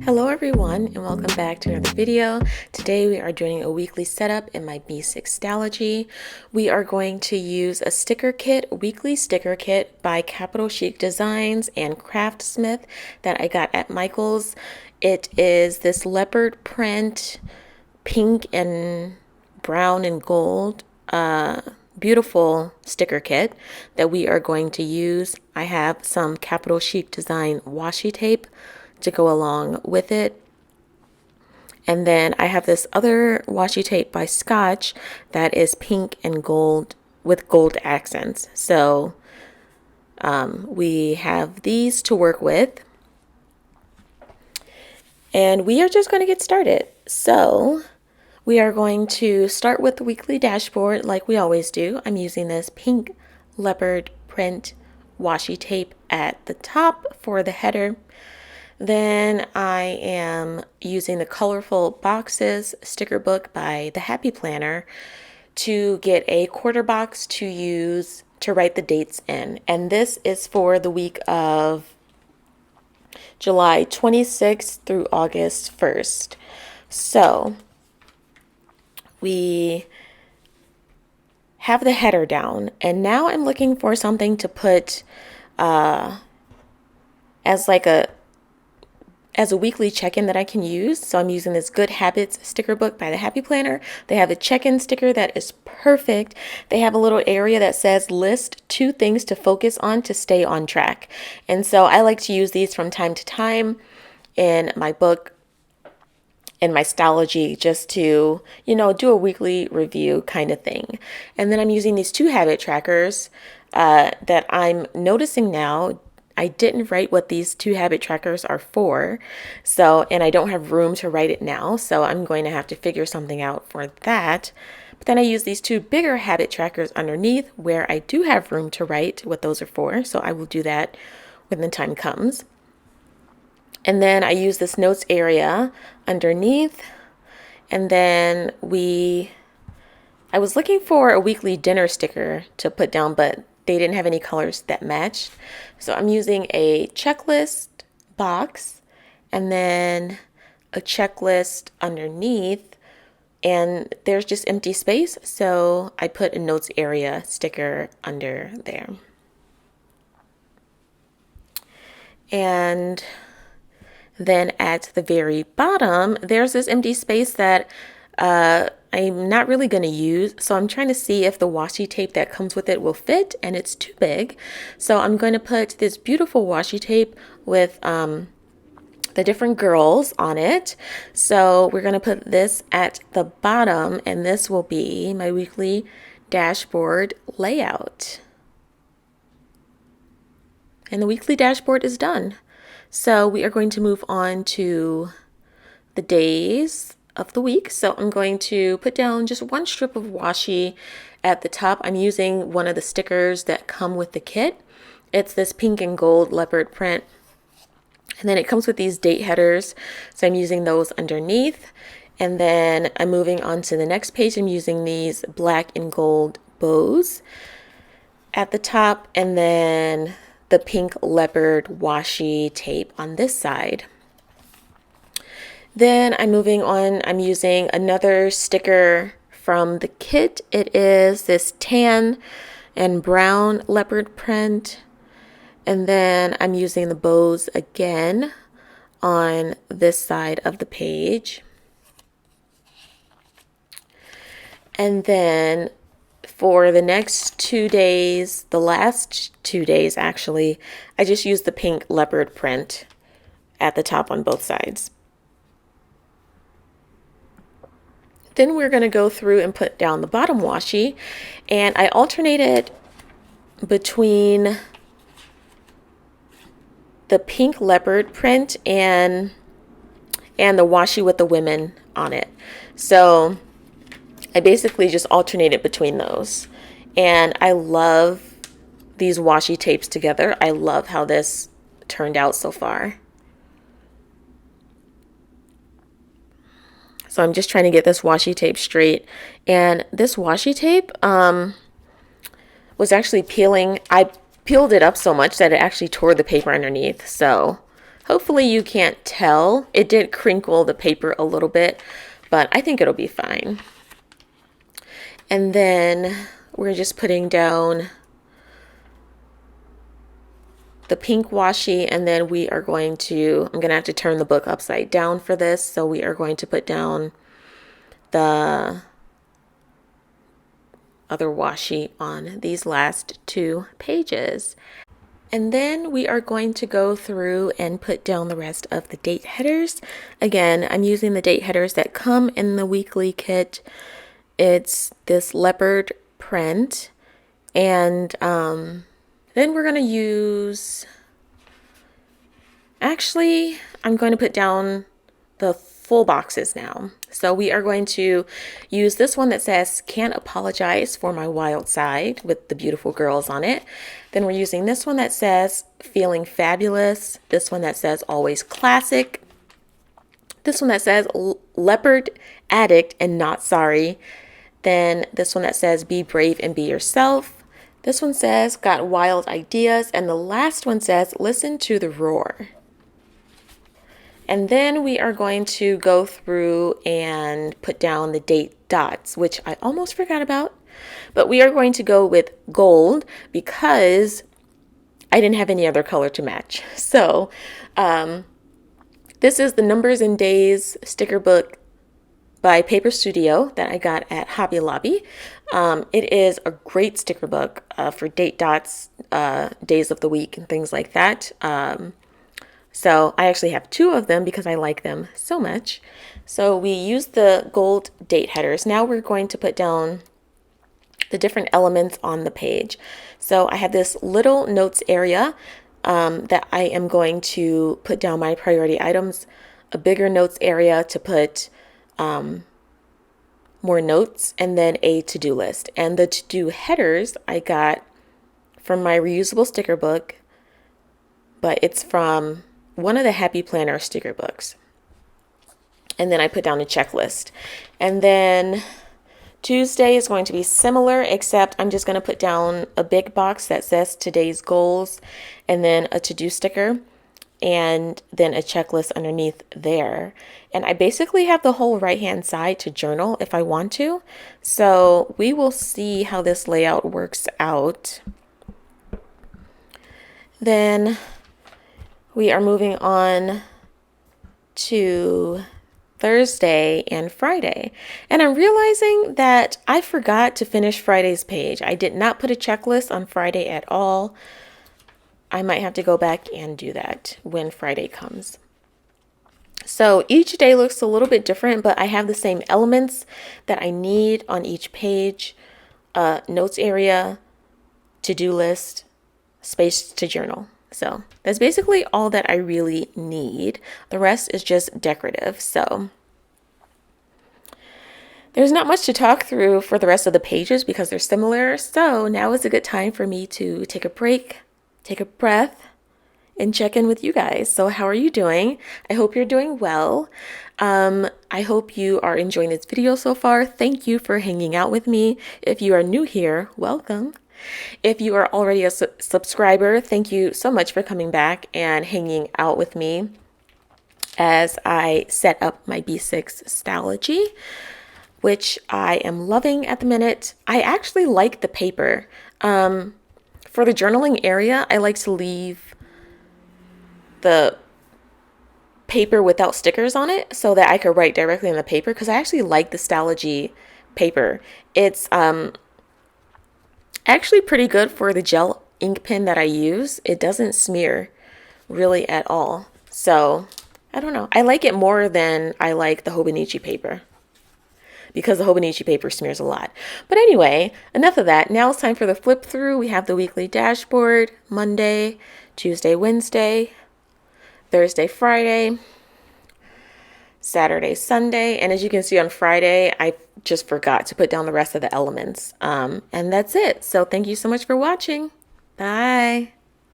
Hello everyone and welcome back to another video. Today we are doing a weekly setup in my B6 Stalogy. We are going to use a sticker kit, weekly sticker kit by Chic Designs and Craftsmith that I got at Michael's. It is this leopard print, pink and brown and gold, beautiful sticker kit that we are going to use. I have some Chic Design washi tape to go along with it. And then I have this other washi tape by Scotch that is pink and gold with gold accents. So we have these to work with. And we are just going to get started. So we are going to start with the weekly dashboard like we always do. I'm using this pink leopard print washi tape at the top for the header. Then I am using the Colorful Boxes sticker book by the Happy Planner to get a quarter box to use to write the dates in. And this is for the week of July 26th through August 1st. So we have the header down, and now I'm looking for something to put as a weekly check-in that I can use. So I'm using this Good Habits sticker book by the Happy Planner. They have a check-in sticker that is perfect. They have a little area that says list 2 things to focus on to stay on track. And so I like to use these from time to time in my book, in my Stalogy, just to, do a weekly review kind of thing. And then I'm using these 2 habit trackers that I'm noticing now. I didn't write what these 2 habit trackers are for, and I don't have room to write it now, so I'm going to have to figure something out for that. But then I use these 2 bigger habit trackers underneath where I do have room to write what those are for, so I will do that when the time comes. And then I use this notes area underneath, and then I was looking for a weekly dinner sticker to put down, but they didn't have any colors that matched. So I'm using a checklist box and then a checklist underneath, and there's just empty space. So I put a notes area sticker under there. And then at the very bottom, there's this empty space that I'm not really going to use, so I'm trying to see if the washi tape that comes with it will fit, and it's too big. So I'm going to put this beautiful washi tape with the different girls on it. So we're going to put this at the bottom, and this will be my weekly dashboard layout. And the weekly dashboard is done. So we are going to move on to the days of the week. So I'm going to put down just 1 strip of washi at the top. I'm using one of the stickers that come with the kit. It's this pink and gold leopard print. And then it comes with these date headers. So I'm using those underneath. And then I'm moving on to the next page. I'm using these black and gold bows at the top. And then the pink leopard washi tape on this side. Then I'm moving on, I'm using another sticker from the kit. It is this tan and brown leopard print. And then I'm using the bows again on this side of the page. And then for the next 2 days, the last 2 days actually, I just used the pink leopard print at the top on both sides. Then we're going to go through and put down the bottom washi, and I alternated between the pink leopard print and the washi with the women on it. So I basically just alternated between those, and I love these washi tapes together. I love how this turned out so far. So I'm just trying to get this washi tape straight. And this washi tape was actually peeling. I peeled it up so much that it actually tore the paper underneath. So Hopefully you can't tell. It did crinkle the paper a little bit, but I think it'll be fine. And then we're just putting down the pink washi, and then we are going to, I'm going to have to turn the book upside down for this. So we are going to put down the other washi on these last 2 pages. And then we are going to go through and put down the rest of the date headers. Again, I'm using the date headers that come in the weekly kit. It's this leopard print. And then we're going to use, actually, I'm going to put down the full boxes now. So we are going to use this one that says "Can't Apologize for My Wild Side" with the beautiful girls on it. Then we're using this one that says "Feeling Fabulous." This one that says "Always Classic." This one that says "Leopard Addict and Not Sorry." Then this one that says "Be Brave and Be Yourself." This one says "Got Wild Ideas." And the last one says "Listen to the Roar." And then we are going to go through and put down the date dots, which I almost forgot about. But we are going to go with gold because I didn't have any other color to match. So this is the Numbers and Days sticker book by Paper Studio that I got at Hobby Lobby. It is a great sticker book for date dots, days of the week, and things like that. So I actually have 2 of them because I like them so much. So we use the gold date headers. Now we're going to put down the different elements on the page. So I have this little notes area that I am going to put down my priority items, a bigger notes area to put more notes, and then a to-do list. And the to-do headers I got from my reusable sticker book, but it's from one of the Happy Planner sticker books. And then I put down a checklist. And then Tuesday is going to be similar, except I'm just going to put down a big box that says today's goals, and then a to-do sticker, and then a checklist underneath there. And I basically have the whole right-hand side to journal if I want to. So we will see how this layout works out. Then we are moving on to Thursday and Friday. And I'm realizing that I forgot to finish Friday's page. I did not put a checklist on Friday at all. I might have to go back and do that when Friday comes. So each day looks a little bit different, but I have the same elements that I need on each page. Notes area, to-do list, space to journal. So that's basically all that I really need. The rest is just decorative. So there's not much to talk through for the rest of the pages because they're similar. So now is a good time for me to take a break, take a breath, and check in with you guys. So how are you doing? I hope you're doing well. I hope you are enjoying this video so far. Thank you for hanging out with me. If you are new here, welcome. If you are already a subscriber, thank you so much for coming back and hanging out with me as I set up my B6 Stalogy, which I am loving at the minute. I actually like the paper. For the journaling area, I like to leave the paper without stickers on it so that I could write directly on the paper because I actually like the Stalogy paper. It's actually pretty good for the gel ink pen that I use. It doesn't smear really at all. So I don't know. I like it more than I like the Hobonichi paper because the Hobonichi paper smears a lot. But anyway, enough of that. Now it's time for the flip through. We have the weekly dashboard, Monday, Tuesday, Wednesday, Thursday, Friday, Saturday, Sunday, and as you can see on Friday, I just forgot to put down the rest of the elements. And that's it. So thank you so much for watching. Bye.